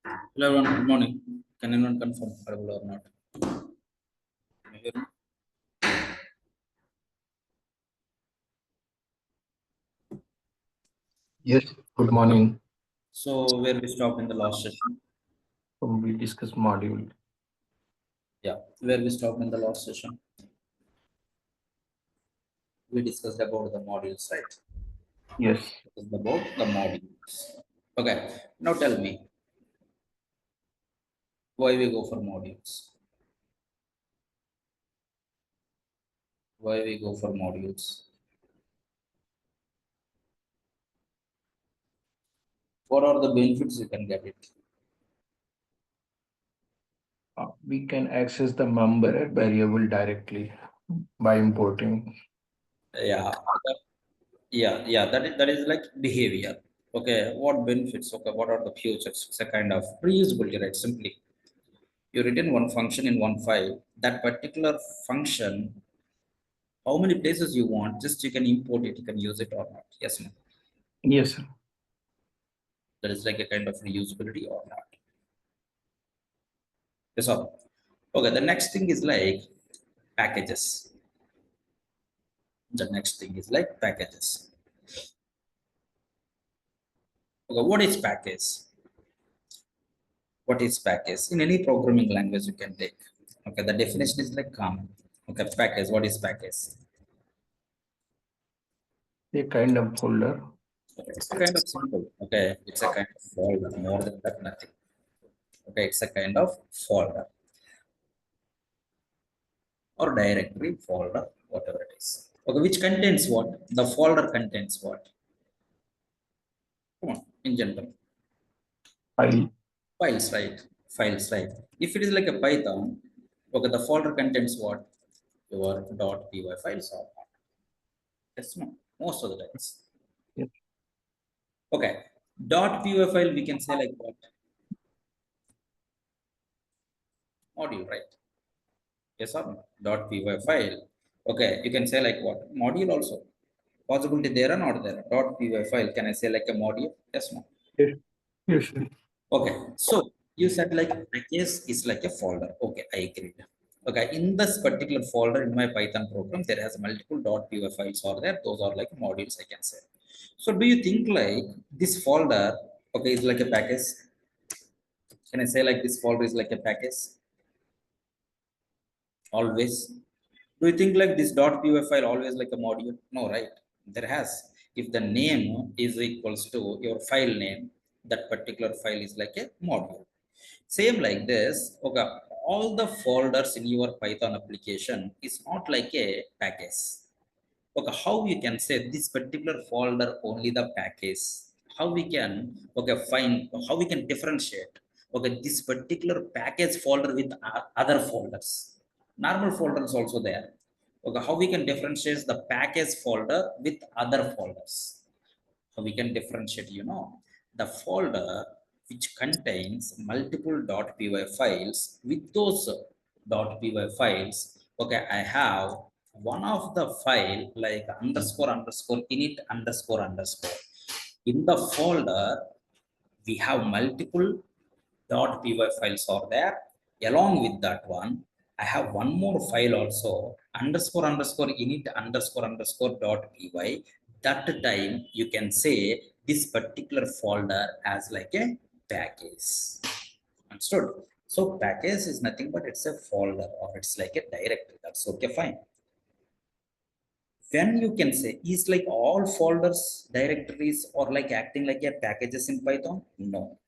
Hello everyone, good morning. Can anyone confirm audible or not? Can you hear me? Yes, good morning. So where we stopped in the last session? We discuss module. Yeah, where we stopped in the last session? We discussed about the modules, right? Yes, Discussed about the modules. Okay, now tell me why we go for modules. Why we go for modules? What are the benefits you can get it? we can access the member variable directly by importing. Yeah, that is like behavior. Okay, what benefits? Okay, what are the futures? It's a kind of reusability, right? Simply you written one function in one file, that particular function, how many places you want, just you can import it, you can use it or not. Yes, no. Yes, sir. That is like a kind of reusability or not. Yes, sir. Okay, the next thing is like packages. The next thing is like packages. Okay, what is package? What is package? In any programming language you can take. Okay, the definition is like common. Okay, package. What is package? A kind of folder. Okay, it's a kind of simple. Okay, it's a kind of folder. More than that, nothing. Okay, it's a kind of folder or directory, folder, whatever it is. Okay, which contains what? The folder contains what? Come on, in general. File. Files, right? Files, right? If it is like a Python, okay, the folder contains what? Your .py files or not. Yes, no, most of the times. Yes, Okay, .py file we can say like what? Module, right? Yes or no? .py file. Okay, you can say like what? Module also. Possibility there or not there? .py file. Can I say like a module? Yes, no. yes, yes, sir. Okay, so you said like package is like a folder. Okay, I agree. Okay, in this particular folder in my Python program, there has multiple .py files are there. Those are like modules, I can say. So do you think like this folder, okay, is like a package? Can I say like this folder is like a package? Always. Do you think like this .py file always like a module? No, right? There has. If the name is equals to your file name, that particular file is like a module. Same like this, okay, all the folders in your Python application is not like a package. Okay, how you can say this particular folder only the package? How we can, okay, find, how we can differentiate, okay, this particular package folder with other folders? Normal folders also there. Okay, how we can differentiate the package folder with other folders? How we can differentiate, the folder which contains multiple .py files. With those .py files, okay, I have one of the file like underscore underscore init underscore underscore. In the folder we have multiple .py files are there. Along with that one, I have one more file also, underscore underscore init underscore underscore .py. That time you can say this particular folder as like a package. Understood? So package is nothing but it's a folder or it's like a directory. That's okay, fine. When you can say is like all folders directories or like acting like a packages in Python? No,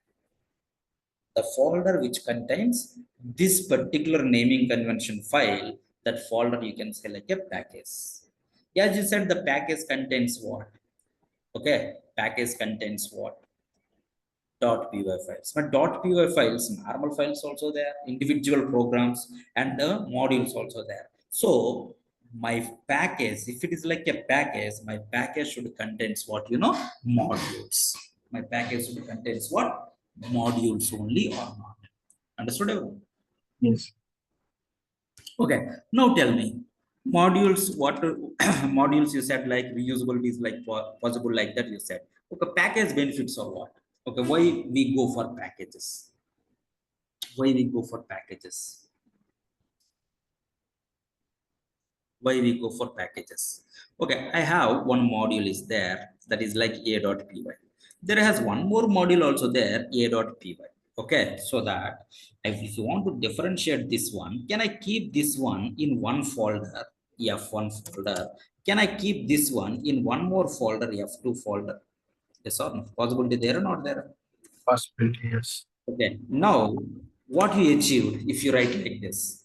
the folder which contains this particular naming convention file, that folder you can say like a package. Yeah, as you said, the package contains what? Okay, package contains what? .py files. But .py files, normal files also there, individual programs and the modules also there. So my package, if it is like a package, my package should contains what? Modules. My package should contains what? Modules only or not. Understood everyone? Yes. Okay, now tell me, modules, what modules you said like reusability is like possible like that you said. Okay, package benefits or what? Okay, why we go for packages? Why we go for packages? Why we go for packages? Okay, I have one module is there that is like a.py. There has one more module also there, a.py. Okay, so that if you want to differentiate this one, can I keep this one in one folder, F1 folder? Can I keep this one in one more folder, F2 folder? Yes or no? Possibility there or not there? Possibility, yes. Okay, now what we achieved if you write like this?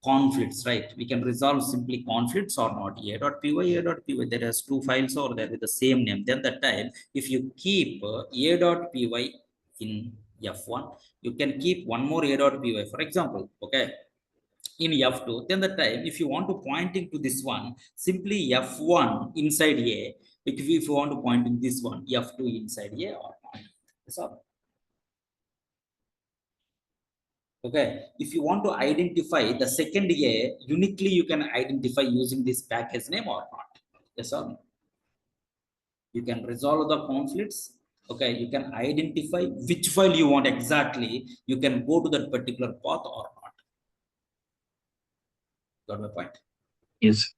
Conflicts, right? We can resolve simply conflicts or not. A.py, there has two files or there with the same name. Then that time, if you keep a.py in F1, you can keep one more a.py, for example, okay, in F2. Then the time, if you want to pointing to this one, simply F1 inside A. If you want to point in this one, F2 inside A or not. That's all. Okay, if you want to identify the second A uniquely, you can identify using this package name or not. Yes or no? You can resolve the conflicts. Okay, you can identify which file you want exactly. You can go to that particular path or not. Got my point? Yes.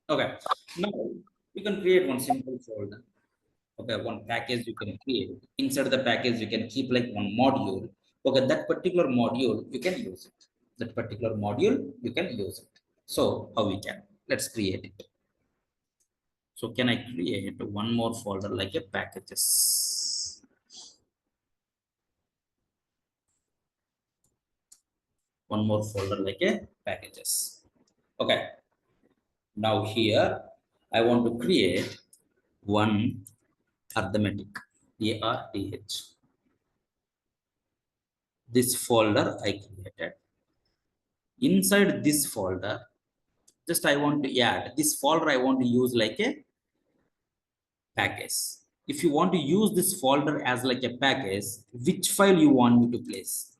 Okay, now you can create one simple folder. Okay, one package you can create. Inside the package, you can keep like one module. Okay, that particular module you can use it. That particular module you can use it. So how we can? Let's create it. So can I create one more folder like a packages? One more folder like a packages. Okay. Now here I want to create one arithmetic. ARTH. This folder I created. Inside this folder, just I want to add this folder. I want to use like a package. If you want to use this folder as like a package, which file you want me to place?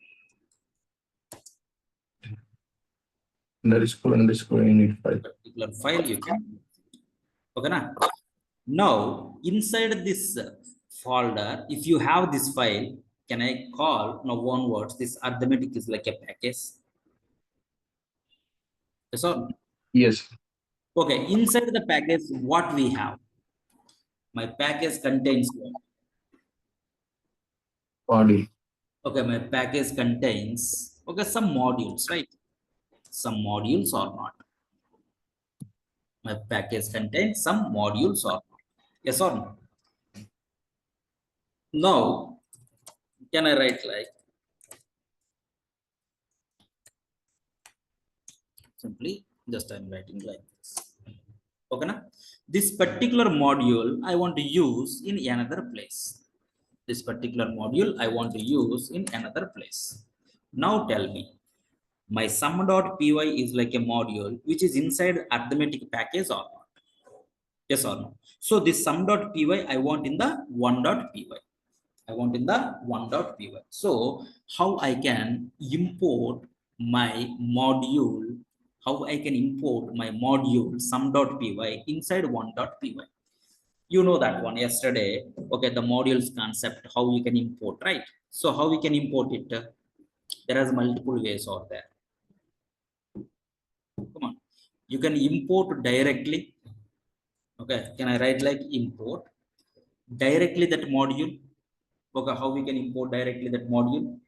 Underscore init file. Particular file you can. Okay, na? Now inside this folder, if you have this file, can I call now one words? This arithmetic is like a package. Yes or no? Yes. Okay, inside the package, what we have? My package contains what? Module. Okay, my package contains okay some modules, right? Some modules or not. My package contains some modules or not. Yes or no? Now, can I write like simply just I'm writing like this. Okay, na? This particular module I want to use in another place. This particular module I want to use in another place. Now tell me, my sum.py is like a module which is inside arithmetic package or not? Yes or no? So this sum.py I want in the one.py. I want in the one.py. So how I can import my module, how I can import my module sum.py inside one.py. You know that one yesterday. Okay, the modules concept, how you can import, right? So how we can import it? There is multiple ways out there. Come on. You can import directly. Okay, can I write like import directly that module? Okay, how we can import directly that module?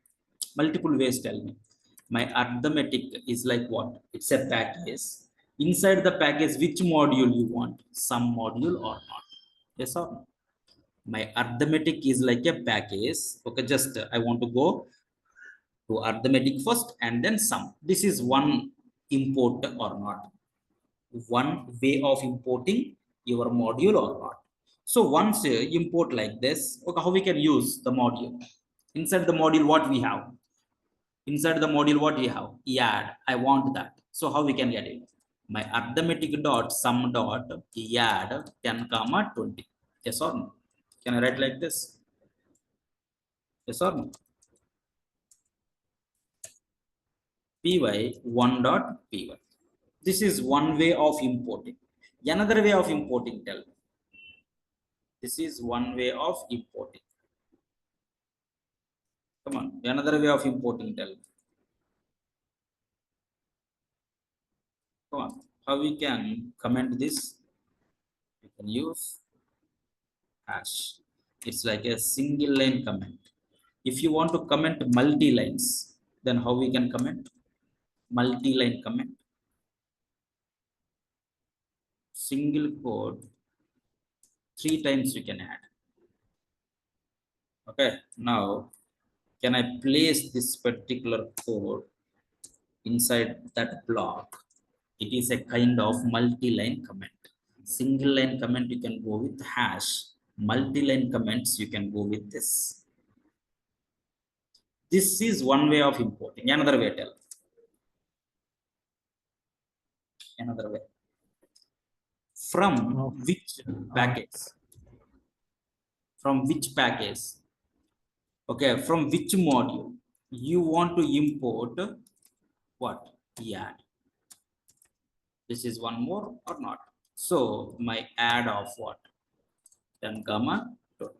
Multiple ways, tell me. My arithmetic is like what? It's a package. Inside the package, which module you want? Some module or not? Yes or no? My arithmetic is like a package. Okay, just I want to go to arithmetic first and then sum. This is one import or not. One way of importing your module or not. So once you import like this, okay, how we can use the module? Inside the module, what we have? Inside the module, what we have? Add. I want that. So how we can get it? My arithmetic dot sum dot add 10 comma 20. Yes or no? Can I write like this? Yes or no? Py 1 dot py. This is one way of importing. Another way of importing, tell me. This is one way of importing. Come on, another way of importing, tell me. Come on, how we can comment this? We can use hash. It's like a single line comment. If you want to comment multi lines, then how we can comment? Multi-line comment. Single quote, 3 times you can add. Okay, now can I place this particular code inside that block? It is a kind of multi-line comment. Single line comment you can go with hash. Multi-line comments you can go with this. This is one way of importing. Another way, tell. Another way. From which package? From which package? Okay, from which module you want to import what? Add. This is one more or not? So my add of what? 10 comma 20.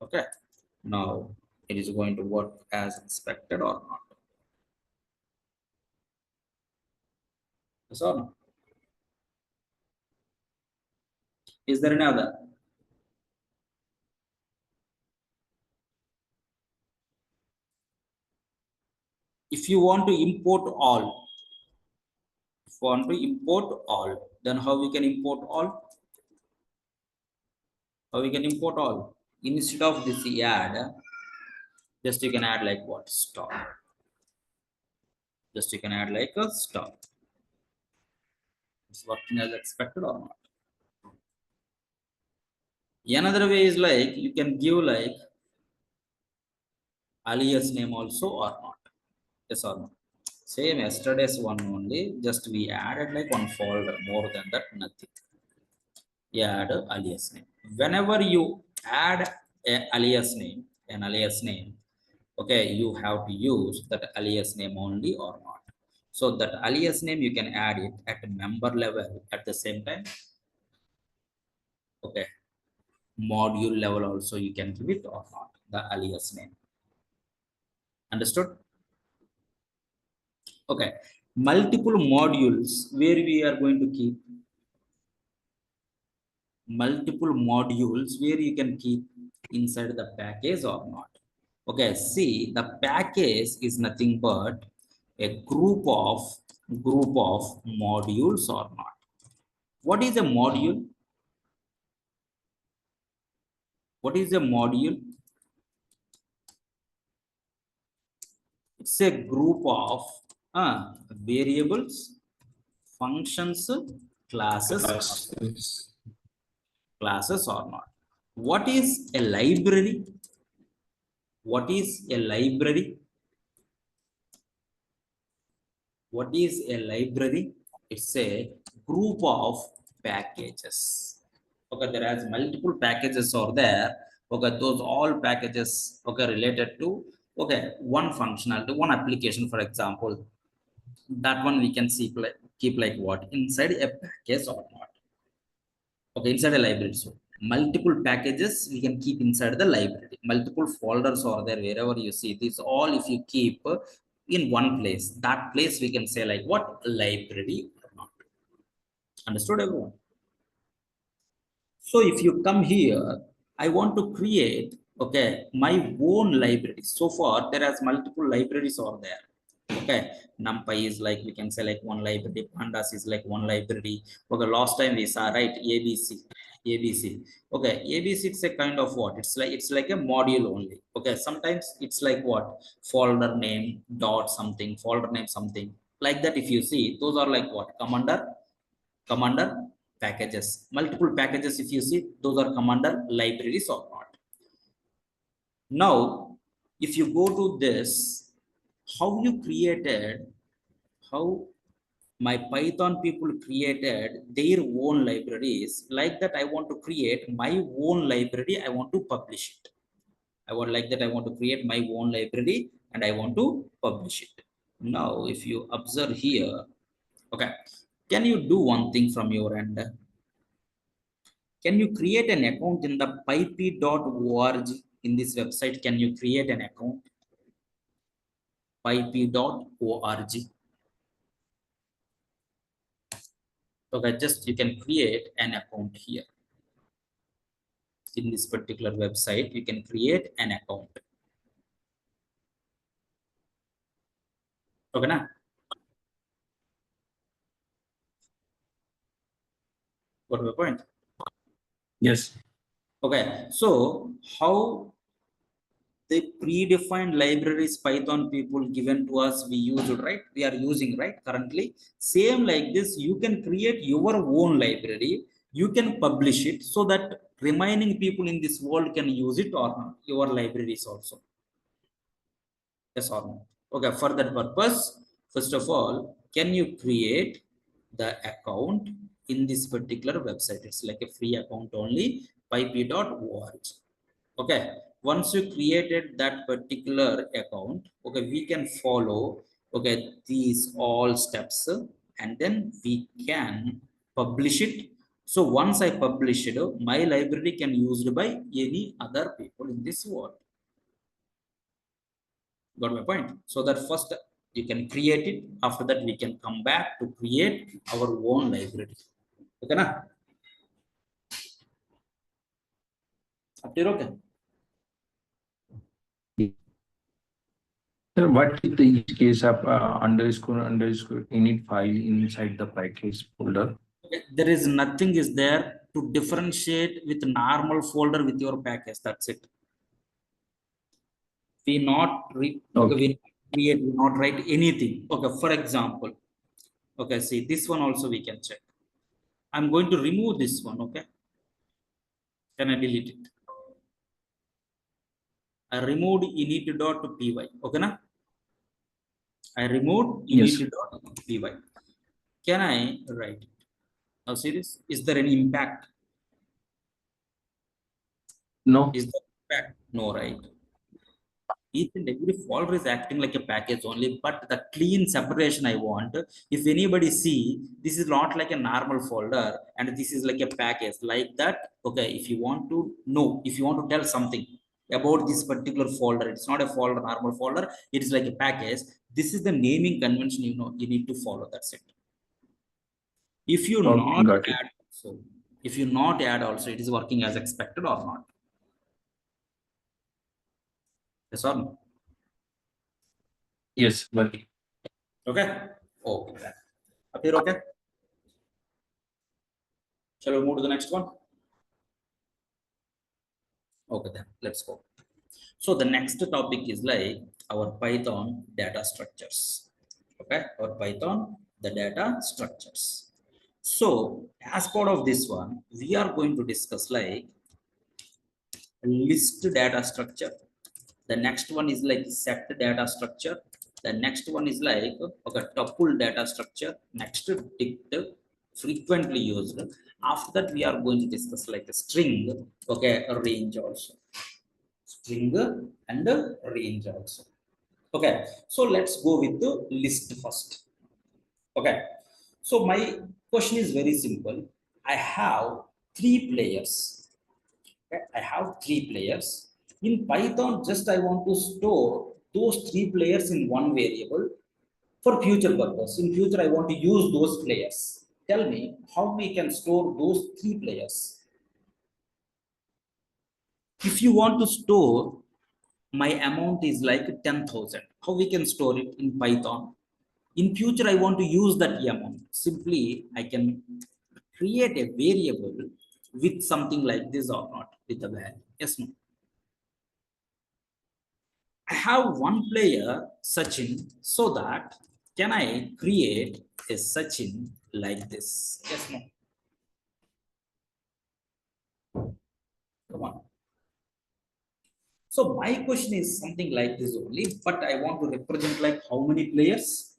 Okay. Now it is going to work as expected or not? Yes or no? Is there any other? If you want to import all, then how we can import all? How we can import all? Instead of this add, just you can add like what? Stop. Just you can add like a stop. It's working as expected or not? Another way is like you can give like alias name also or not. Yes or no? Same yesterday's one only, just we added like one folder, more than that, nothing. Add alias name. Whenever you add an alias name, okay, you have to use that alias name only or not. So that alias name you can add it at member level at the same time. Okay, module level also you can give it or not, the alias name. Understood? Okay, multiple modules where we are going to keep multiple modules where you can keep inside the package or not. Okay, see, the package is nothing but a group of modules or not. What is a module? What is a module? It's a group of variables, functions, classes or not. What is a library? What is a library? What is a library? It's a group of packages. Okay, there has multiple packages are there. Okay, those all packages okay related to okay one functionality, one application, for example. That one we can see keep like what inside a package or not. Okay, inside a library. So multiple packages we can keep inside the library. Multiple folders are there wherever you see this. All if you keep in one place, that place we can say like what library or not. Understood, everyone? So if you come here, I want to create okay my own library. So far there has multiple libraries are there. Okay, NumPy is like we can say like one library, Pandas is like one library. Okay, last time we saw right ABC. Okay, ABC it's a kind of what? It's like a module only. Okay, sometimes it's like what? Folder name dot something, folder name something. Like that, if you see, those are like what? Commander packages. Multiple packages, if you see, those are commander libraries or not. Now, if you go to this, how you created, how my Python people created their own libraries, like that I want to create my own library, I want to publish it. I want like that I want to create my own library and I want to publish it. Now, if you observe here, okay, can you do one thing from your end? Can you create an account in the pyp.org in this website? Can you create an account? pyp.org. Okay, just you can create an account here. In this particular website, you can create an account. Okay, now what is the point? Yes. Okay, so how the predefined libraries Python people given to us, we use it, right? We are using, right? Currently, same like this, you can create your own library, you can publish it so that remaining people in this world can use it or not, your libraries also. Yes or no? Okay, for that purpose, first of all, can you create the account in this particular website? It's like a free account only, pyp.org. Okay, once you created that particular account, okay, we can follow, okay, these all steps, and then we can publish it. So once I publish it, my library can used by any other people in this world. Got my point? So that first you can create it, after that we can come back to create our own library. Okay, na? Up to you, okay? Sir, what is the each case of underscore init file inside the package folder? Okay, there is nothing is there to differentiate with normal folder with your package. That's it. We not okay, we create, we not write anything. Okay, for example, okay, see this one also we can check. I'm going to remove this one. Okay, can I delete it? I removed init.py. Okay, na? I removed Yes. init.py. Can I write it? Now see this, is there any impact? No. Is there impact? No, right? Each and every folder is acting like a package only, but the clean separation I want. If anybody see, this is not like a normal folder and this is like a package like that. Okay, if you want to know, if you want to tell something about this particular folder, it's not a folder, normal folder, it is like a package. This is the naming convention, you know, you need to follow. That's it. If you Okay, not got it. add also, if you not add also, it is working as expected or not? Yes or no? Yes, working. Okay, okay, appear okay. Shall we move to the next one? Okay, then let's go. So the next topic is like our Python data structures. Okay, our Python, the data structures. So as part of this one, we are going to discuss like list data structure. The next one is like set data structure. The next one is like okay, tuple data structure. Next, dict, frequently used. After that, we are going to discuss like a string, okay, a range also. String and a range also. Okay, so let's go with the list first. Okay, so my question is very simple. I have three players. Okay, I have three players. In Python, just I want to store those three players in one variable for future purpose. In future, I want to use those players. Tell me how we can store those three players. If you want to store my amount is like 10,000, how we can store it in Python? In future, I want to use that amount. Simply, I can create a variable with something like this or not with the value. Yes, no. I have one player, Sachin, so that can I create a Sachin like this? Yes, no. Come on. So my question is something like this only, but I want to represent like how many players?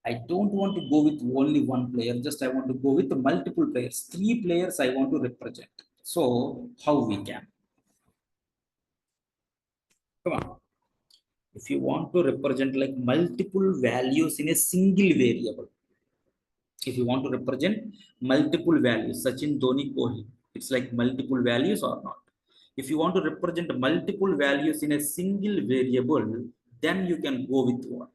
I don't want to go with only one player, just I want to go with multiple players. Three players I want to represent. So how we can? Come on. If you want to represent like multiple values in a single variable, if you want to represent multiple values, Sachin, Dhoni, Kohli, it's like multiple values or not. If you want to represent multiple values in a single variable, then you can go with what?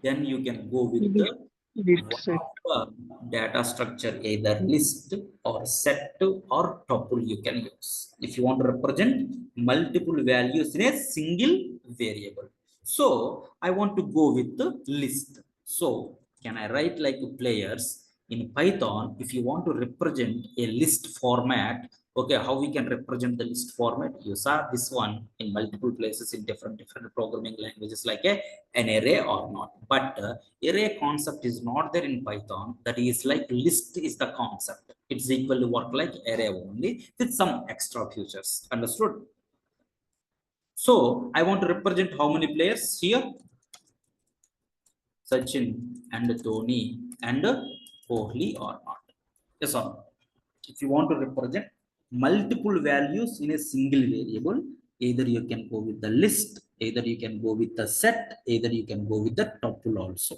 Then you can go with the List one set. of the data structure, either list or set or tuple you can use. If you want to represent multiple values in a single variable. So I want to go with the list. So can I write like players in Python? If you want to represent a list format, okay, how we can represent the list format? You saw this one in multiple places in different programming languages like an array or not. But array concept is not there in Python. That is like list is the concept. It's equal to work like array only with some extra features. Understood? So I want to represent how many players here? Sachin and Dhoni and Kohli or not? Yes or no? If you want to represent multiple values in a single variable, either you can go with the list, either you can go with the set, either you can go with the tuple also.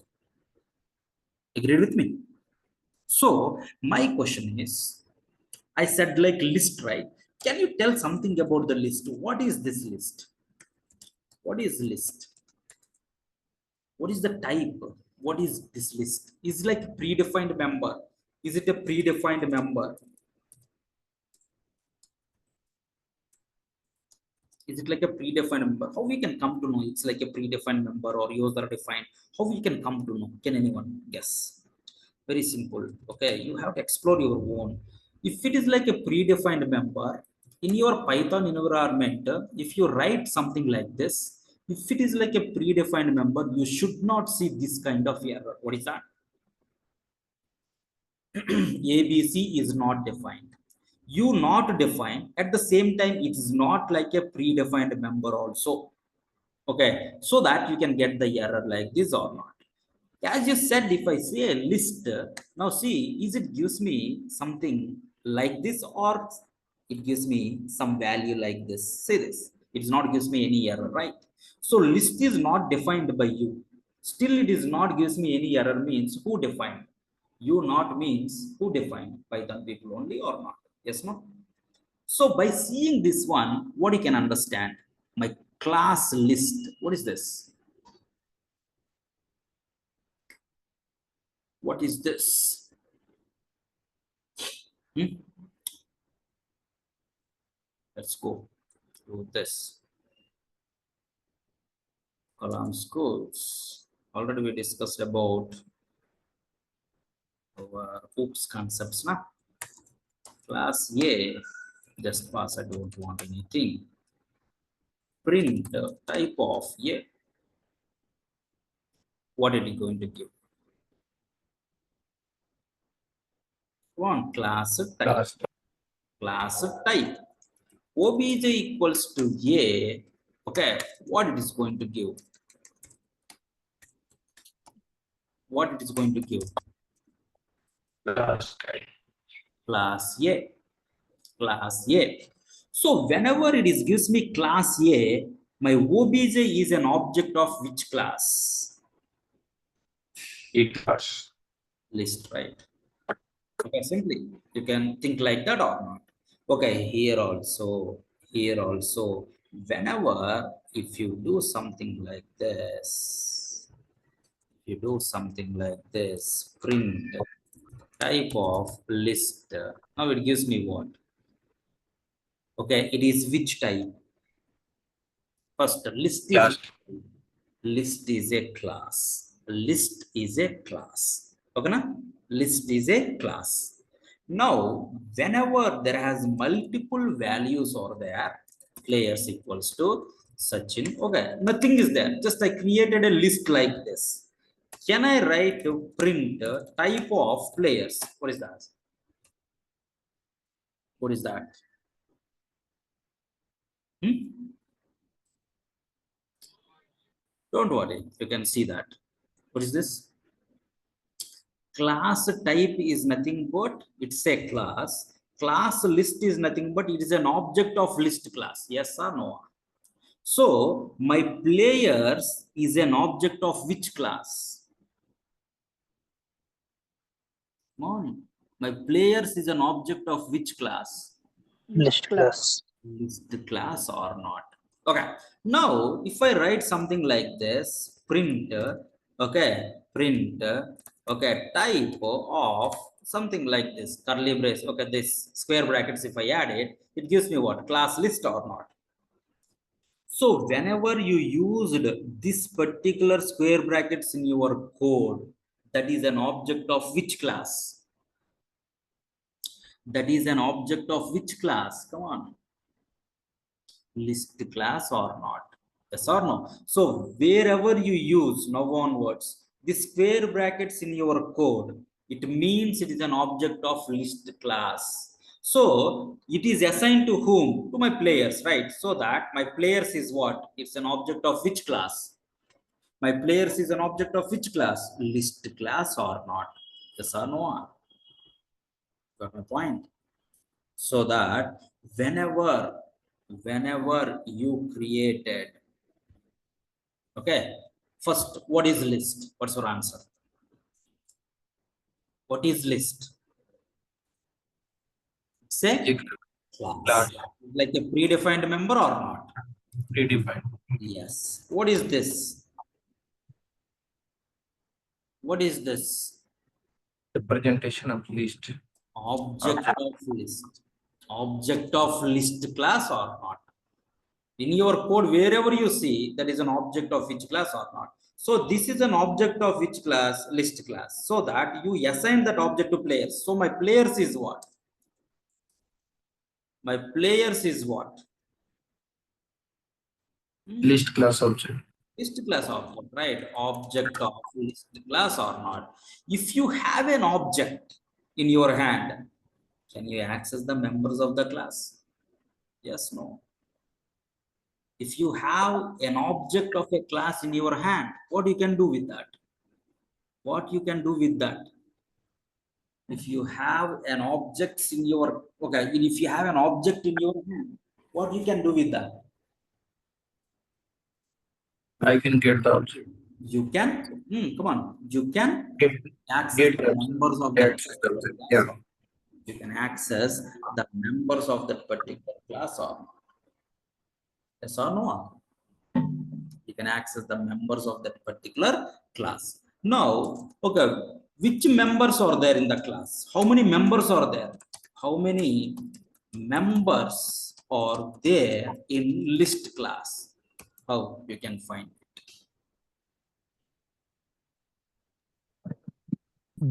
Agree with me? So my question is, I said like list, right? Can you tell something about the list? What is this list? What is list? What is the type? What is this list? Is it like a predefined member? Is it a predefined member? Is it like a predefined member? How we can come to know it's like a predefined member or user defined? How we can come to know? Can anyone guess? Very simple. Okay, you have to explore your own. If it is like a predefined member in your Python environment, if you write something like this, if it is like a predefined member, you should not see this kind of error. What is that? ABC is not defined. You not defined at the same time, it is not like a predefined member also. Okay, so that you can get the error like this or not. As you said, if I say a list, now see, is it gives me something like this or it gives me some value like this? Say this, it's not gives me any error, right? So list is not defined by you. Still, it is not gives me any error means who defined? You not means who defined? Python people only or not? Yes, no? So by seeing this one, what you can understand? My class list, what is this? What is this? Let's go to this. Kalam schools. Already we discussed about our OOPS concepts. Now, class A, just pass, I don't want anything. Print type of A. What are you going to give? One class type. Class type. Obj equals to A. Okay, what it is going to give? What it is going to give? Class type. Class A. Class A. So whenever it is gives me class A, my obj is an object of which class? A class. List, right? Okay, simply you can think like that or not. Okay, here also, whenever if you do something like this, print type of list. Now it gives me what? Okay, it is which type? First, Class. list is a class. List is a class. Okay, na? List is a class. Now, whenever there has multiple values or there, players equals to Sachin. Okay, nothing is there. Just I created a list like this. Can I write to print type of players? What is that? What is that? Don't worry, you can see that. What is this? Class type is nothing but it's a class. Class list is nothing but it is an object of list class. Yes or no? So my players is an object of which class? No. My players is an object of which class? List class. List class or not? Okay. Now, if I write something like this, print, okay, print, okay, type of something like this, curly brace, okay, this square brackets, if I add it, it gives me what? Class list or not? So whenever you used this particular square brackets in your code, that is an object of which class? That is an object of which class? Come on. List class or not? Yes or no? So wherever you use now onwards, the square brackets in your code, it means it is an object of list class. So it is assigned to whom? To my players, right? So that my players is what? It's an object of which class? My players is an object of which class? List class or not? Yes or no? Got my point? So that whenever you created, okay, first, what is list? What's your answer? What is list? Say Class class. Like a predefined member or not? predefined. Yes. What is this? What is this? The presentation of list. Object of list. Object of list class or not? In your code, wherever you see, that is an object of which class or not. So this is an object of which class? List class. So that you assign that object to players. So my players is what? My players is what? List class object. List class object, right? Object of list class or not. If you have an object in your hand, can you access the members of the class? Yes, no. If you have an object of a class in your hand, what you can do with that? What you can do with that? If you have an object in your, okay, if you have an object in your hand, what you can do with that? I can get the object. You can, come on, you can Get, access get the members of that the particular object. class. Yeah. You can access the members of that particular class or not. Yes or no? You can access the members of that particular class. Now, okay, which members are there in the class? How many members are there? How many members are there in list class? How you can find it?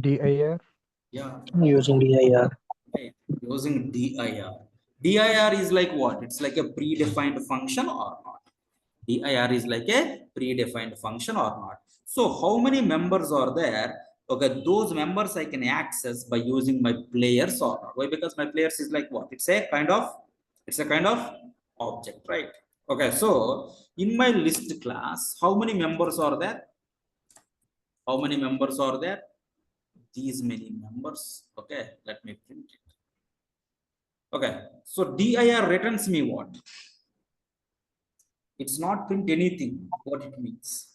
dir. Yeah, Using dir. right. Using dir. Dir is like what? It's like a predefined function or not? dir is like a predefined function or not? So how many members are there? Okay, those members I can access by using my players or not. Why? Because my players is like what? It's a kind of object, right? Okay, so in my list class, how many members are there? How many members are there? These many members. Okay, let me print it. Okay, so dir returns me what? It's not print anything. What it means?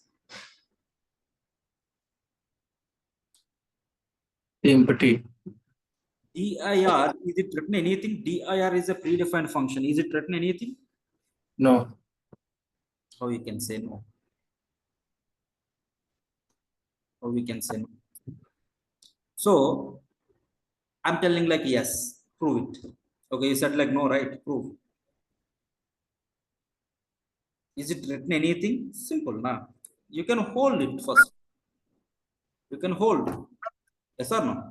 Empty. dir, is it written anything? dir is a predefined function. Is it written anything? No. How you can say no? How we can say no? So I'm telling like yes, prove it. Okay, you said like no, right? Prove. Is it written anything? Simple, nah. You can hold it first. You can hold. Yes or no?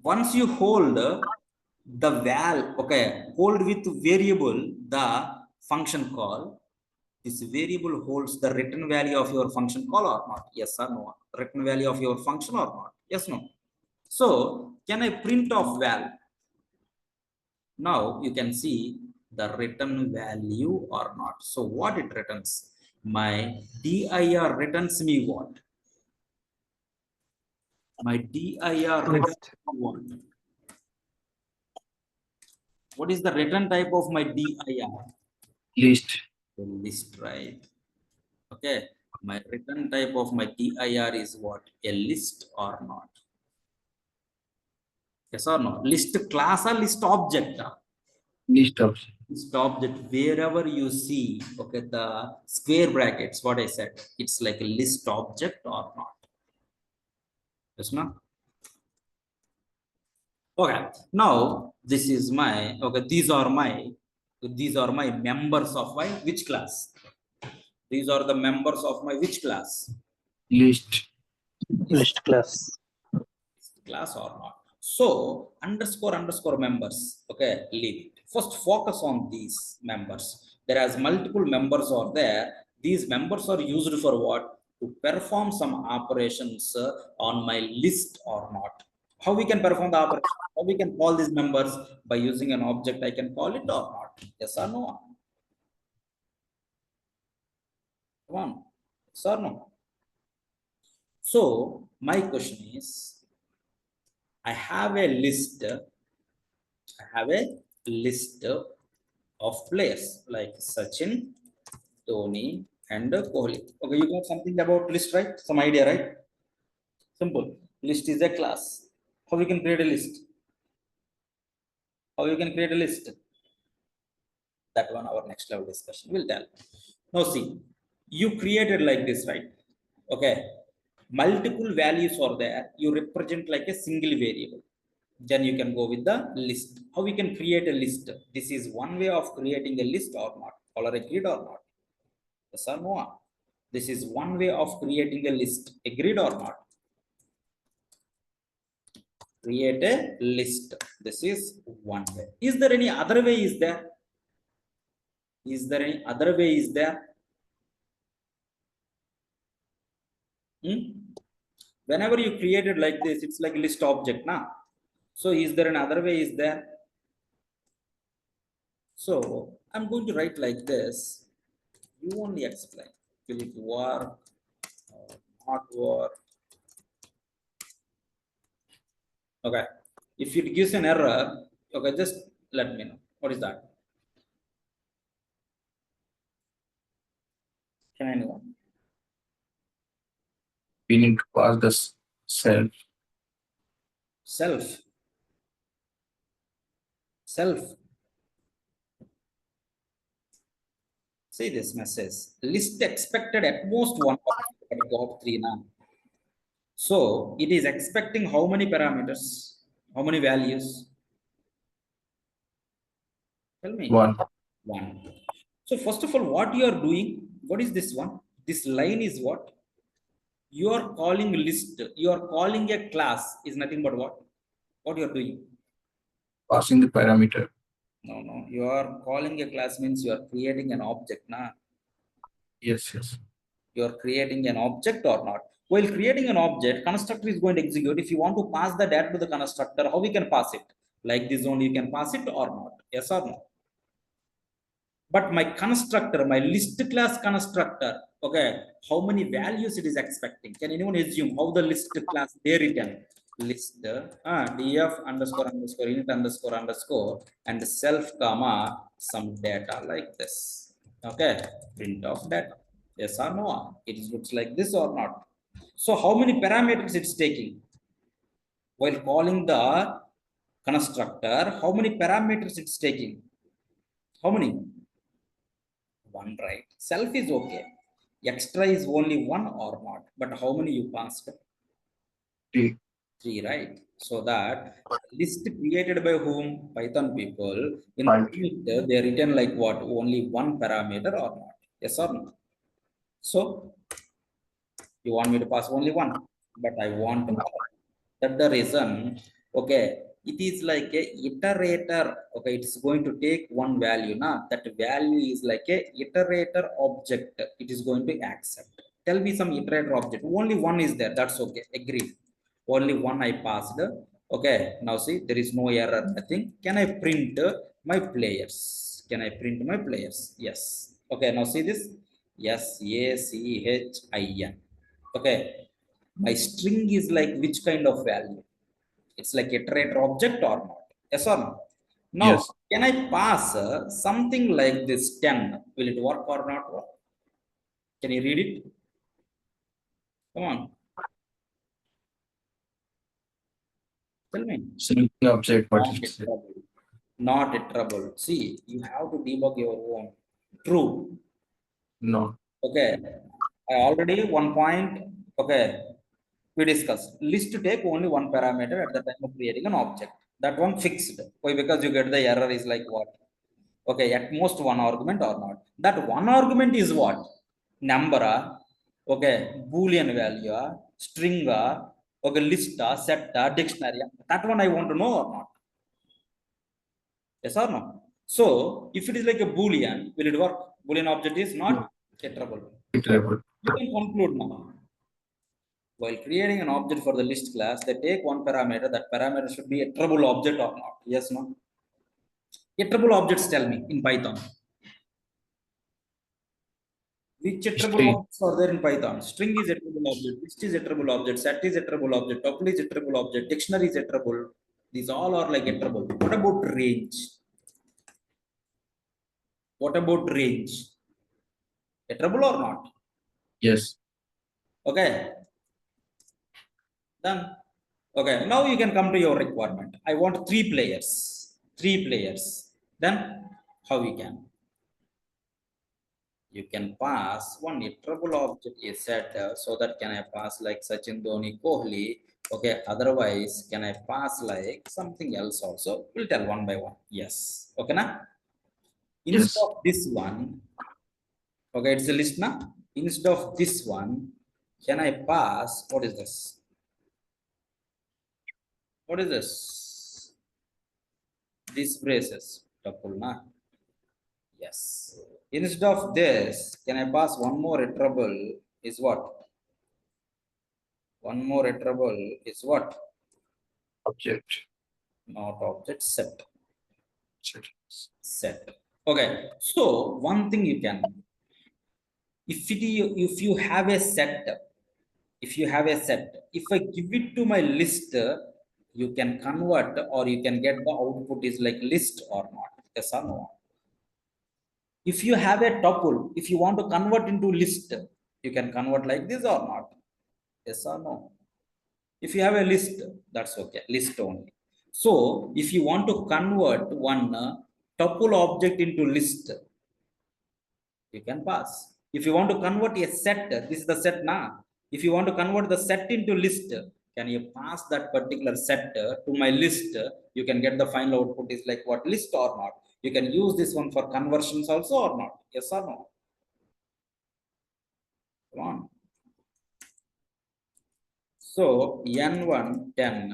Once you hold the val, okay, hold with variable the function call. This variable holds the written value of your function call or not? Yes or no? Written value of your function or not? Yes, no. So can I print off val? Now you can see the written value or not. So what it returns? My dir returns me what? My dir returns me what? What is the return type of my dir? List. The list, right? Okay, my return type of my dir is what? A list or not? Yes or no? List class or list object? List of. List object, wherever you see, okay, the square brackets, what I said, it's like a list object or not. Yes, no? Okay, now this is my, okay, these are my members of my which class? These are the members of my which class? List. Is List class. class or not? So underscore underscore members, okay, leave it. First focus on these members. There has multiple members are there. These members are used for what? To perform some operations on my list or not. How we can perform the operation? How we can call these members? By using an object, I can call it or not? Yes or no? Come on. Yes or no? So my question is, I have a list. I have a list of players like Sachin, Dhoni, and Kohli. Okay, you got something about list, right? Some idea, right? Simple. List is a class. How we can create a list? How you can create a list? That one, our next level discussion will tell. Now see, you created like this, right? Okay. Multiple values are there. You represent like a single variable. Then you can go with the list. How we can create a list? This is one way of creating a list or not. Color agreed or not? Yes or no? This is one way of creating a list. Agreed or not? Create a list. This is one way. Is there any other way? Is there? Is there any other way? Is there? Whenever you created like this, it's like list object, now. So is there another way? Is there? So I'm going to write like this. You only explain. Will it work or not work? Okay. If it gives an error, okay, just let me know. What is that? Can anyone? We need to pass the self. Self. Self. See this message. List expected at most one of 3 now. So it is expecting how many parameters? How many values? Tell me. One. One. So first of all, what you are doing? What is this one? This line is what? You are calling list. You are calling a class is nothing but what? What you are doing? Passing the parameter. No. You are calling a class means you are creating an object, na? Yes, yes. You are creating an object or not? While creating an object, constructor is going to execute. If you want to pass the data to the constructor, how we can pass it? Like this only you can pass it or not? Yes or no? But my constructor, my list class constructor, okay, how many values it is expecting? Can anyone assume how the list class they written? List df underscore underscore init underscore underscore and self comma some data like this. Okay, print of data. Yes or no? It looks like this or not? So how many parameters it's taking? While calling the constructor, how many parameters it's taking? How many? One, right? Self is okay. Extra is only one or not. But how many you passed? Three. 3, right? So that list created by whom? Python people. In Fine. it, they written like what? Only one parameter or not? Yes or no? So you want me to pass only one, but I want to. That's the reason. Okay, it is like a iterator. Okay, it's going to take one value. Now that value is like a iterator object. It is going to accept. Tell me some iterator object. Only one is there. That's okay. Agreed. Only one I passed. Okay. Now see, there is no error. Nothing. Can I print my players? Can I print my players? Yes. Okay. Now see this. Yes. Sachin. Okay, my string is like which kind of value? It's like iterator object or not? Yes or no? Now, Yes. can I pass something like this 10? Will it work or not work? Can you read it? Come on. Tell me. Something object, what it is. not iterable. See, you have to debug your own. True. No. Okay. I already one point. Okay. We discussed. List to take only one parameter at the time of creating an object. That one fixed. Why? Because you get the error is like what? Okay, at most one argument or not. That one argument is what? Number, okay, boolean value, string, okay, list, set, dictionary. That one I want to know or not. Yes or no? So if it is like a boolean, will it work? Boolean object is not No. iterable. Iterable. You can conclude now. While creating an object for the list class, they take one parameter. That parameter should be a iterable object or not. Yes, no? Iterable objects, tell me in Python. Which iterable String. objects are there in Python? String is iterable object, list is iterable object, set is iterable object, tuple is iterable object, dictionary is iterable. These all are like iterable. What about range? What about range? Iterable or not? Yes. Okay, done. Okay, now you can come to your requirement. I want three players. Three players. Then how we can? You can pass one iterable object is set, so that can I pass like Sachin Dhoni Kohli. Okay, otherwise can I pass like something else also? We'll tell one by one. Yes. Okay, now instead Yes. of this one, okay, it's a list now. Instead of this one, can I pass? What is this? What is this? These braces. Tuple na. Yes. Instead of this, can I pass one more iterable? Is what? One more iterable is what? Object. Not object, set. Set. Set. Okay. So one thing you can, if you have a set, if I give it to my list, you can convert or you can get the output is like list or not. Yes or no? If you have a tuple, if you want to convert into list, you can convert like this or not. Yes or no? If you have a list, that's okay, list only. So if you want to convert one tuple object into list, you can pass. If you want to convert a set, this is the set now. If you want to convert the set into list, can you pass that particular set to my list? You can get the final output is like what, list or not. You can use this one for conversions also or not. Yes or no? Come on. So N1 10,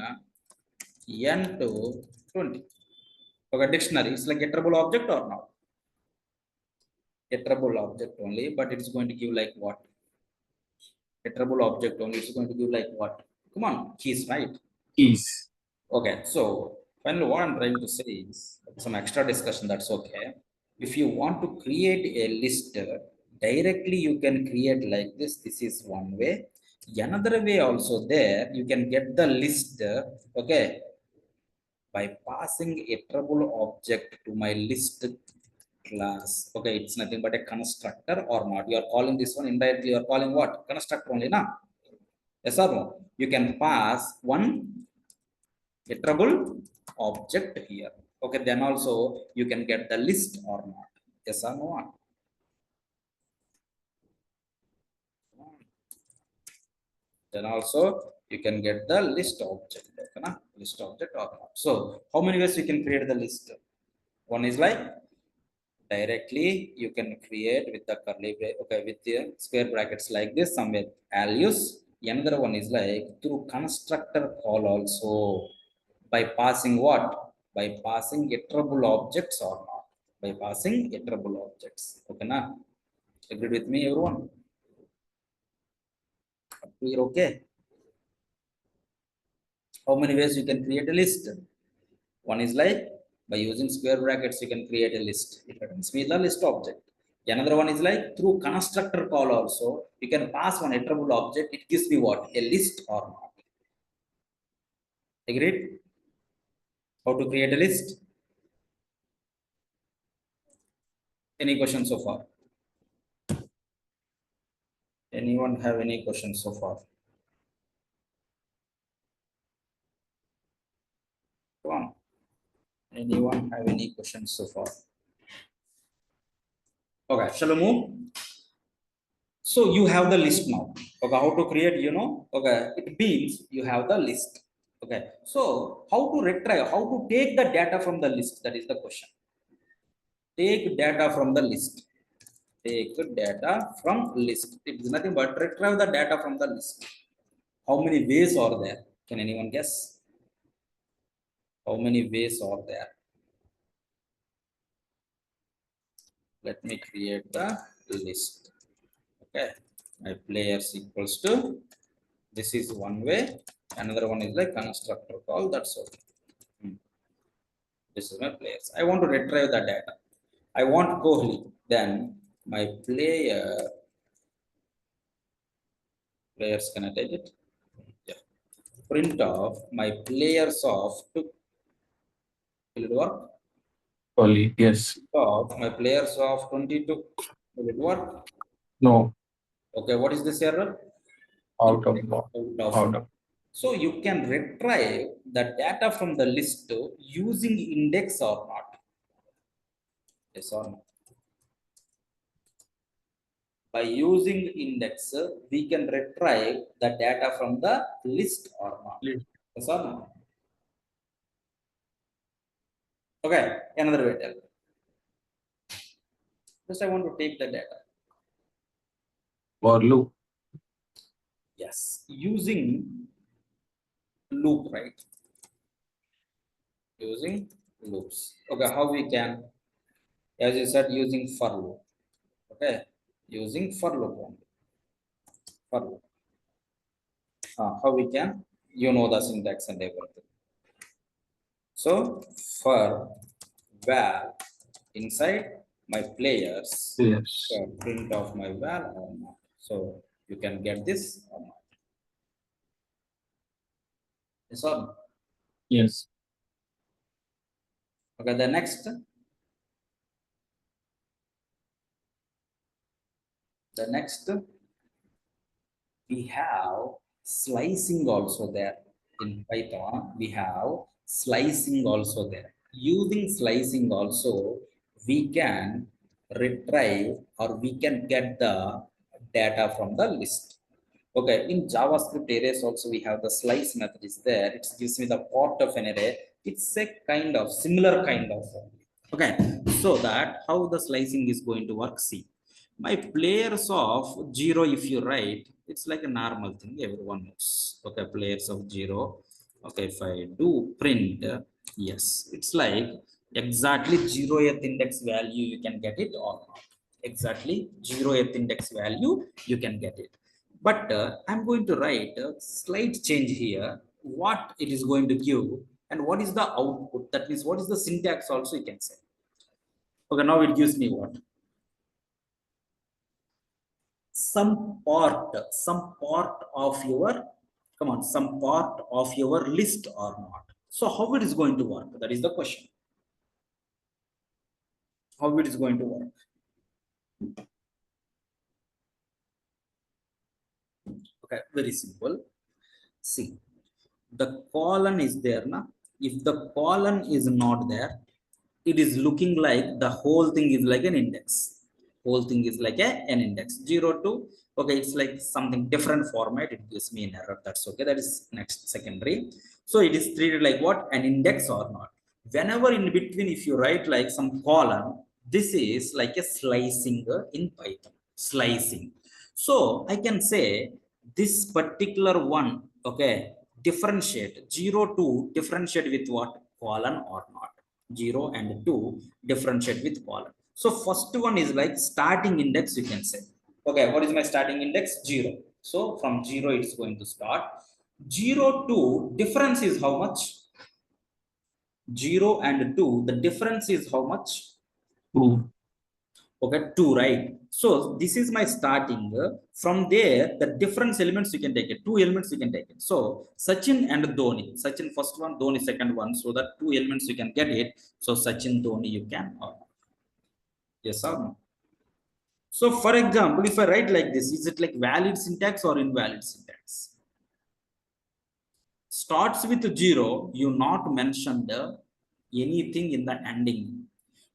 N2 20. Okay, dictionary is like iterable object or not? Iterable object only, but it's going to give like what? Iterable object only, it's going to give like what? Come on, keys, right? Keys. Okay, so finally what I'm trying to say is some extra discussion, that's okay. If you want to create a list directly, you can create like this. This is one way. Another way also there, you can get the list, okay, by passing a iterable object to my list class. Okay, it's nothing but a constructor or not. You are calling this one indirectly, you are calling what? Constructor only, na? Yes or no? You can pass one iterable object here. Okay, then also you can get the list or not. Yes or no? Then also you can get the list object. Okay, na? List object or not. So how many ways you can create the list? One is like directly you can create with the curly okay, with the square brackets like this somewhere. I'll use another one is like through constructor call also, by passing what? By passing iterable objects or not? By passing iterable objects. Okay, na? Agree with me, everyone? We're okay. How many ways you can create a list? One is like by using square brackets, you can create a list. It happens with the list object. Another one is like through constructor call also, you can pass one iterable object. It gives me what? A list or not. Agreed? How to create a list? Any questions so far? Anyone have any questions so far? Come on. Anyone have any questions so far? Okay, shall we move? So you have the list now. Okay, how to create, okay, it means you have the list. Okay, so how to retrieve, how to take the data from the list? That is the question. Take data from the list. Take the data from list. It is nothing but retrieve the data from the list. How many ways are there? Can anyone guess? How many ways are there? Let me create the list. Okay, my players equals to, this is one way, another one is like constructor call, that's okay. This is my players. I want to retrieve the data. I want Kohli, then my players, can I take it? Yeah, print of my players of two. Will it work? Only, yes. Of my players of 22. Will it work? No, Okay, what is this error? out of box. Out of. So you can retrieve the data from the list using index or not. Yes or no? By using index, we can retrieve the data from the list or not. Yes or no? Okay, another way tell. Just I want to take the data. For loop. Yes, using loop, right? Using loops. Okay, how we can? As you said, using for loop. Okay, using for loop only. For loop. How we can? You know the syntax and everything. So for val inside my players, Yes. print of my val or not. So you can get this or not. Yes or no? Yes. Okay, the next. The next, we have slicing also there. In Python, we have slicing also there. Using slicing also, we can retrieve or we can get the data from the list. Okay, in JavaScript arrays also we have the slice method is there. It gives me the part of an array. It's a kind of similar kind of. Okay, so that how the slicing is going to work. See, my players of 0, if you write, it's like a normal thing, everyone knows. Okay, players of 0. Okay, if I do print, yes, it's like exactly 0th index value you can get it or not. Exactly 0th index value you can get it. But I'm going to write a slight change here, what it is going to give and what is the output. That means what is the syntax also you can say. Okay, now it gives me what? Some part of your, come on, some part of your list or not. So how it is going to work? That is the question. How it is going to work? Okay, very simple. See, the colon is there, na? If the colon is not there, it is looking like the whole thing is like an index. Whole thing is like an index. 0 to, okay, it's like something different format. It gives me an error. That's okay. That is next secondary. So it is treated like what? An index or not. Whenever in between, if you write like some column, this is like a slicing in Python. Slicing. So I can say this particular one, okay, differentiate 0 to differentiate with what? Colon or not. 0 and 2 differentiate with colon. So first one is like starting index, you can say. Okay, what is my starting index? 0. So from 0 it's going to start. 0 to difference is how much? 0 and 2, the difference is how much? 2. Okay, 2, right? So this is my starting. From there, the difference elements you can take it. 2 elements you can take it. So Sachin and Dhoni. Sachin first one, Dhoni second one. So that 2 elements you can get it. So Sachin, Dhoni you can. Yes or no? So for example, if I write like this, is it like valid syntax or invalid syntax? Starts with 0, you not mentioned anything in the ending.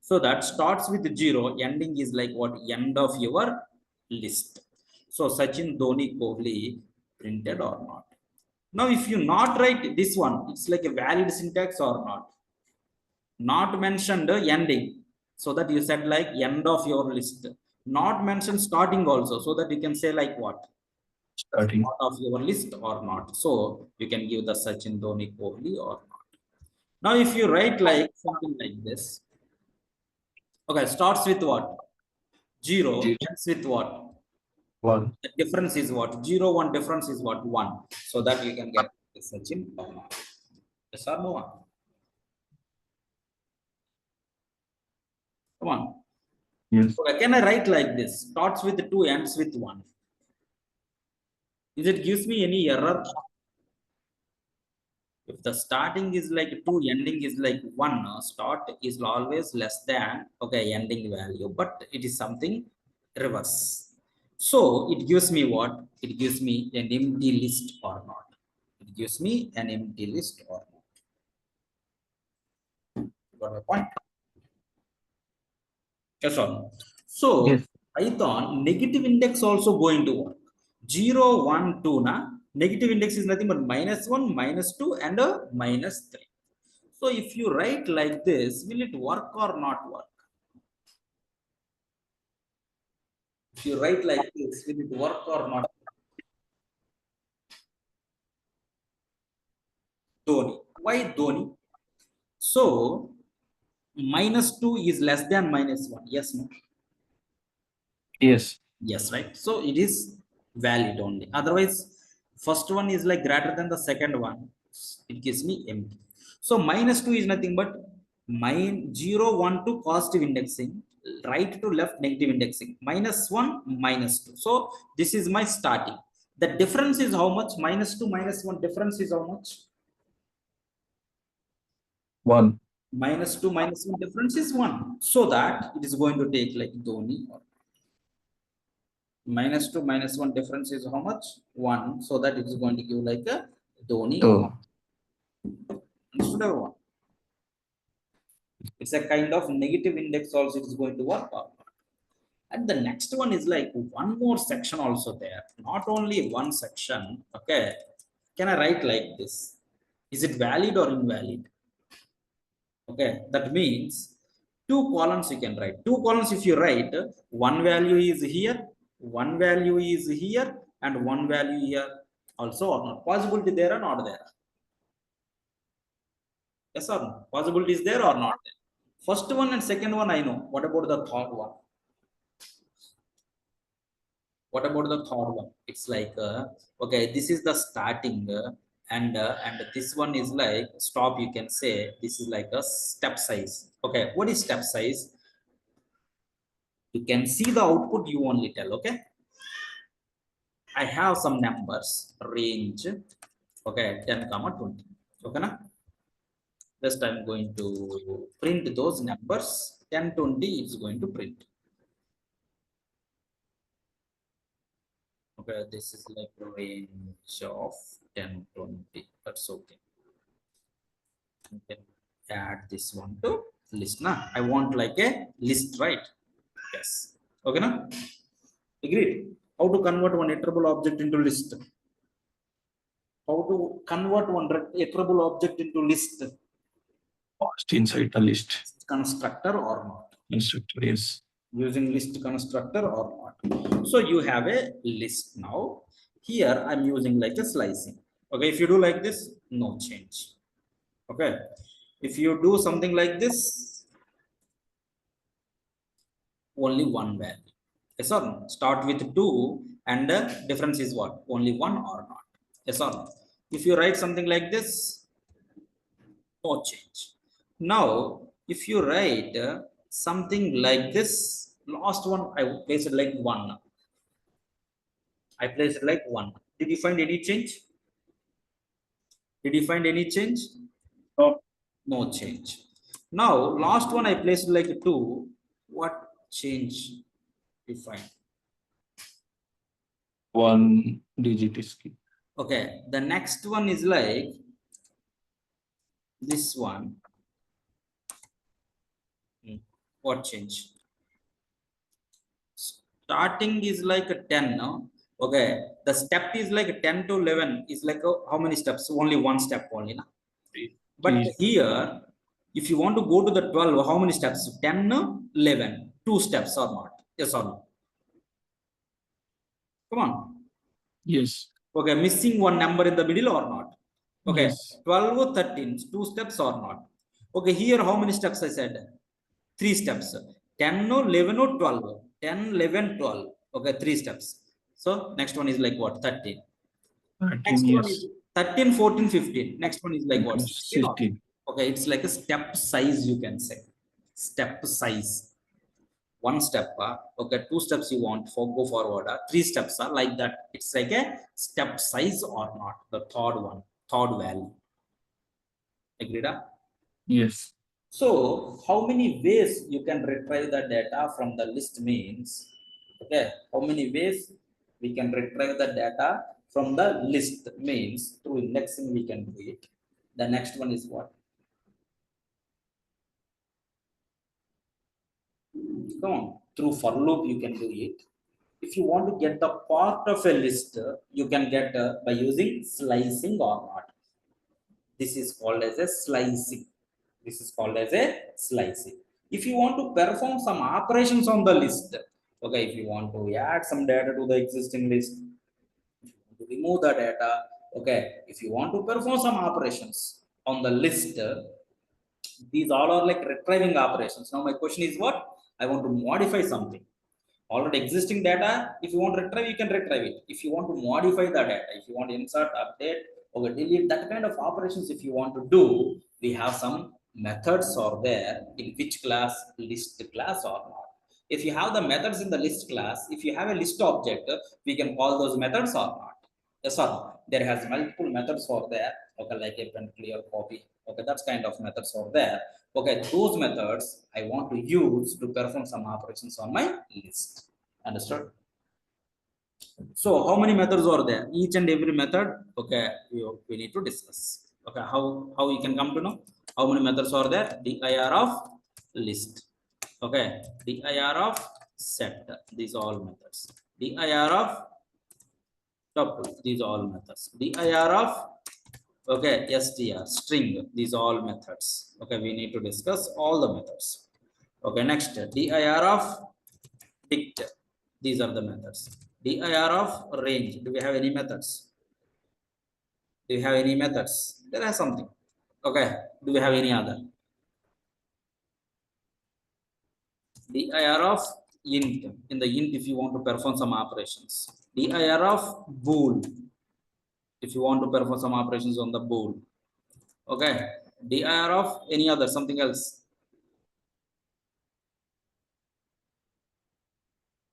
So that starts with 0, ending is like what? End of your list. So Sachin, Dhoni, Kohli printed or not. Now, if you not write this one, it's like a valid syntax or not. Not mentioned ending, so that you said like end of your list. Not mentioned starting also, so that you can say like what? Starting. Part of your list or not. So you can give the Sachin, Dhoni, Kohli or not. Now, if you write like something like this, okay, starts with what? 0, 0, ends with what? 1. The difference is what? 0, 1 difference is what? 1. So that you can get the Sachin or not. Yes or no? Come on. Yes. So can I write like this? Starts with 2, ends with 1. Is it gives me any error? If the starting is like 2, ending is like 1, start is always less than, okay, ending value, but it is something reverse. So it gives me what? It gives me an empty list or not. It gives me an empty list or not. Got my point? Yes or no? So Yes. Python negative index also going to work. 0, 1, 2 na negative index is nothing but -1, -2, and a -3. So if you write like this, will it work or not work? If you write like this, will it work or not? Dhoni. Why Dhoni? So -2 is less than -1. Yes, no? Yes. Yes, right. So it is valid only. Otherwise, first one is like greater than the second one. It gives me empty. So -2 is nothing but 0, 1 to positive indexing, right to left negative indexing, -1, -2. So this is my starting. The difference is how much? -2, -1 difference is how much? 1. -2, -1 difference is 1. So that it is going to take like Dhoni or -2, -1 difference is how much? 1. So that it is going to give like a Dhoni. So, Understood everyone? It's a kind of negative index also it is going to work out. And the next one is like one more section also there. Not only one section. Okay. Can I write like this? Is it valid or invalid? Okay. That means 2 columns you can write. 2 columns if you write, one value is here, one value is here, and one value here also or not. Possibility there or not there? Yes or no? Possibility is there or not there? First one and second one I know. What about the third one? What about the third one? It's like okay, this is the starting and this one is like stop. You can say this is like a step size. Okay, what is step size? You can see the output. You only tell. Okay, I have some numbers range. Okay, 10, 20. Okay, na? Just I'm going to print those numbers. 10, 20 is going to print. Okay, this is like range of 10, 20. That's okay. You can add this one to list. Nah, I want like a list, right? Yes. Okay, na? Agreed. How to convert one iterable object into list? How to convert one iterable object into list? First inside the list. Constructor or not? Instructor, yes. Using list constructor or not? So you have a list now. Here I'm using like a slicing. Okay, if you do like this, no change. Okay, if you do something like this, only one value. Yes or no? Start with 2 and the difference is what? Only 1 or not? Yes or no? If you write something like this, no change. Now, if you write something like this, last one I place it like 1. I place it like 1. Did you find any change? Did you find any change? No. No change. Now, last one I placed like 2. What change you find? 1 digit is key. Okay, the next one is like this one. What change? Starting is like a 10, no? Okay, the step is like 10 to 11 is like how many steps? Only one step only, na? But Three. here, if you want to go to the 12, how many steps? 10, 11, 2 steps or not? Yes or no? Come on. Yes. Okay, missing one number in the middle or not? Okay, Yes. 12 or 13, 2 steps or not? Okay, here how many steps I said? 3 steps. 10 or 11 or 12? 10, 11, 12. Okay, 3 steps. So next one is like what? 13. 13. Next one is Yes. 13, 14, 15. Next one is like what? 16 or? 16. Okay, it's like a step size, you can say. Step size. One step, okay, 2 steps you want for go forward, 3 steps are like that. It's like a step size or not. The third one, third value. Agreed? Yes. So how many ways you can retrieve the data from the list means, okay, how many ways we can retrieve the data from the list means through indexing we can do it. The next one is what? Come on, through for loop you can do it. If you want to get the part of a list, you can get by using slicing or not. This is called as a slicing. This is called as a slicing. If you want to perform some operations on the list, okay, if you want to add some data to the existing list, if you want to remove the data, okay, if you want to perform some operations on the list, these all are like retrieving operations. Now my question is what? I want to modify something. Already existing data, if you want to retrieve, you can retrieve it. If you want to modify the data, if you want to insert, update, or delete, that kind of operations, if you want to do, we have some methods are there in which class? List class or not. If you have the methods in the list class, if you have a list object, we can call those methods or not. Yes or no? There has multiple methods for there. Okay, like a print, clear, copy. Okay, that's kind of methods are there. Okay, those methods I want to use to perform some operations on my list. Understood? So how many methods are there? Each and every method, okay, we need to discuss. Okay, how you can come to know how many methods are there? Dir of list. Okay, dir of set. These all methods. Dir of tuple. These all methods. Dir of, okay, str, string. These all methods. Okay, we need to discuss all the methods. Okay, next, dir of dict. These are the methods. Dir of range. Do we have any methods? Do you have any methods? There are something. Okay, do we have any other? Dir of int. In the int, if you want to perform some operations. Dir of bool. If you want to perform some operations on the bool. Okay, dir of any other, something else.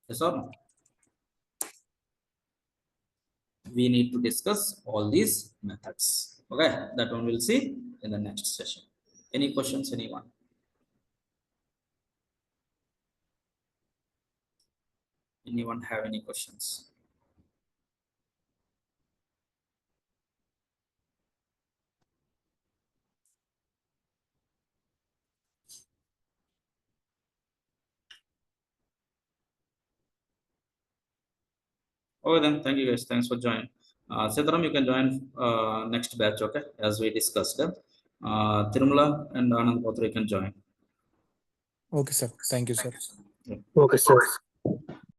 Yes or no? We need to discuss all these methods. Okay, that one we'll see in the next session. Any questions, anyone? Anyone have any questions? Okay, then thank you guys. Thanks for joining. Sitaram, you can join next batch, okay, as we discussed. Tirumala and Anand Potra, you can join. Okay, sir. Thank you, sir. Yeah. Okay, sir.